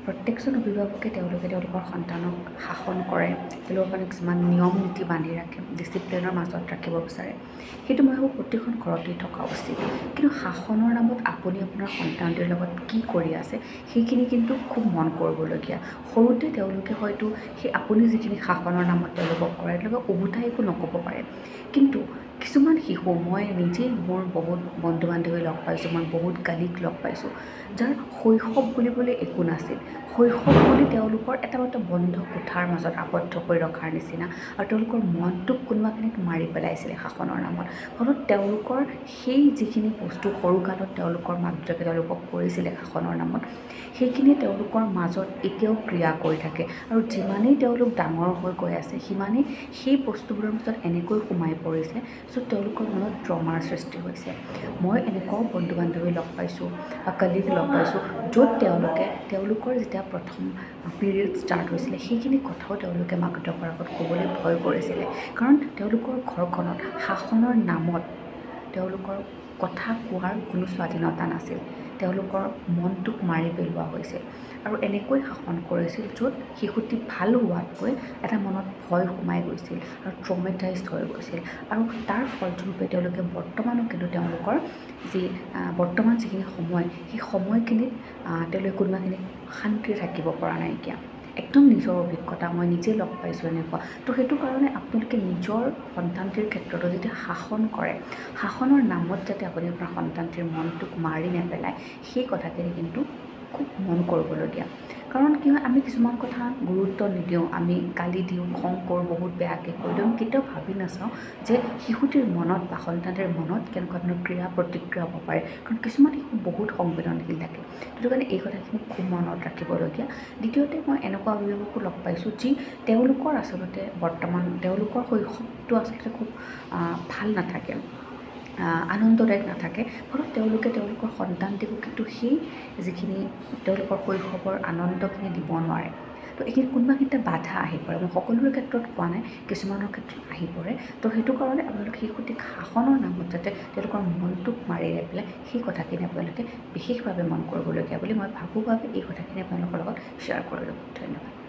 প্ৰত্যেকজন অভিভাৱকে তেওঁলোকৰ সন্তানক শাসন কৰে, তেওঁলোকৰ কাৰণে কিছুমান নিয়ম নীতি বান্ধি ৰাখে, ডিচিপ্লিনৰ মাজত ৰাখিব বিচাৰে। সেইটো মই ভাবোঁ প্ৰতিখন ঘৰতেই থকা উচিত। কিন্তু শাসনৰ নামত আপুনি আপোনাৰ সন্তানটিৰ লগত কি কৰি আছে সেইখিনি কিন্তু খুব মন কৰিবলগীয়া। সৰুতে তেওঁলোকে হয়তো সেই আপুনি যিখিনি শাসনৰ নামত তেওঁলোকক কৰে তেওঁলোকে ওভোতাই একো নক'ব পাৰে, কিন্তু কিছুমান শিশু মই নিজেই মোৰ বহুত বন্ধু বান্ধৱী লগ পাইছোঁ, মই বহুত গালিক লগ পাইছোঁ, যাৰ শৈশৱ বুলিবলৈ একো নাছিল। শৈশৱ বুলি তেওঁলোকৰ এটা বন্ধ কোঠাৰ মাজত আবদ্ধ কৰি ৰখাৰ নিচিনা, আৰু তেওঁলোকৰ মনটোক কোনোবাখিনিত মাৰি পেলাইছিলে শাসনৰ নামত। ফলত তেওঁলোকৰ সেই যিখিনি বস্তু সৰুকালত তেওঁলোকৰ মাক দেউতাকে তেওঁলোকক কৰিছিলে শাসনৰ নামত, সেইখিনি তেওঁলোকৰ মাজত এতিয়াও ক্ৰিয়া কৰি থাকে। আৰু যিমানেই তেওঁলোক ডাঙৰ হৈ গৈ আছে সিমানেই সেই বস্তুবোৰৰ মাজত এনেকৈ সোমাই পৰিছে য'ত তেওঁলোকৰ মনত ট্ৰমাৰ সৃষ্টি হৈছে। মই এনেকুৱাও বন্ধু বান্ধৱী লগ পাইছোঁ বা কলিগ লগ পাইছোঁ য'ত তেওঁলোকৰ যেতিয়া প্ৰথম পিৰিয়ড ষ্টাৰ্ট হৈছিলে সেইখিনি কথাও তেওঁলোকে মাক দেউতাকৰ আগত ক'বলৈ ভয় কৰিছিলে, কাৰণ তেওঁলোকৰ ঘৰখনত শাসনৰ নামত তেওঁলোকৰ কথা কোৱাৰ কোনো স্বাধীনতা নাছিল। তেওঁলোকৰ মনটোক মাৰি পেলোৱা হৈছিল আৰু এনেকৈ শাসন কৰিছিল য'ত শিশুটি ভাল হোৱাতকৈ এটা মনত ভয় সোমাই গৈছিল আৰু ট্ৰমেটাইজড হৈ গৈছিল। আৰু তাৰ ফলস্বৰূপে তেওঁলোকে বৰ্তমানো কিন্তু তেওঁলোকৰ বৰ্তমান যিখিনি সময় সেই সময়খিনিত তেওঁলোকে কোনোবাখিনিত শান্তিৰে থাকিব পৰা নাইকিয়া। একদম নিজৰ অভিজ্ঞতা, মই নিজে লগ পাইছোঁ এনেকুৱা। তো সেইটো কাৰণে আপোনালোকে নিজৰ সন্তানটিৰ ক্ষেত্ৰতো যেতিয়া শাসন কৰে, শাসনৰ নামত যাতে আপুনি আপোনাৰ সন্তানটিৰ মনটোক মাৰি নেপেলায় সেই কথাখিনি কিন্তু খুব মন কৰিবলগীয়া। কাৰণ কি হয়, আমি কিছুমান কথা গুৰুত্ব নিদিওঁ, আমি গালি দিওঁ, খং কৰোঁ, বহুত বেয়াকৈ কৈ দিওঁ, আমি কেতিয়াও ভাবি নাচাওঁ যে শিশুটিৰ মনত বা সন্তানটিৰ মনত কেনেকুৱা ধৰণৰ ক্ৰিয়া প্ৰতিক্ৰিয়া হ'ব পাৰে, কাৰণ কিছুমান শিশু বহুত সংবেদনশীল থাকে। সেইটো কাৰণে এই কথাখিনি খুব মনত ৰাখিবলগীয়া। দ্বিতীয়তে মই এনেকুৱা অভিভাৱকো লগ পাইছোঁ যি তেওঁলোকৰ আচলতে বৰ্তমান তেওঁলোকৰ শৈশৱটো আচলতে খুব ভাল নাথাকে, আনন্দদায়ক নাথাকে। ফলত তেওঁলোকে তেওঁলোকৰ সন্তানটিকো কিন্তু সেই যিখিনি তেওঁলোকৰ শৈশৱৰ আনন্দখিনি দিব নোৱাৰে। তো এইখিনি কোনোবাখিনিতে বাধা আহি পৰে। মই সকলোৰে ক্ষেত্ৰত কোৱা নাই, কিছুমানৰ ক্ষেত্ৰত আহি পৰে। তো সেইটো কাৰণে আপোনালোকে শিশুটিক শাসনৰ নামত যাতে তেওঁলোকৰ মনটোক মাৰি নেপেলায় সেই কথাখিনি আপোনালোকে বিশেষভাৱে মন কৰিবলগীয়া বুলি মই ভাবোঁ বাবে এই কথাখিনি আপোনালোকৰ লগত শ্বেয়াৰ কৰিলোঁ। ধন্যবাদ।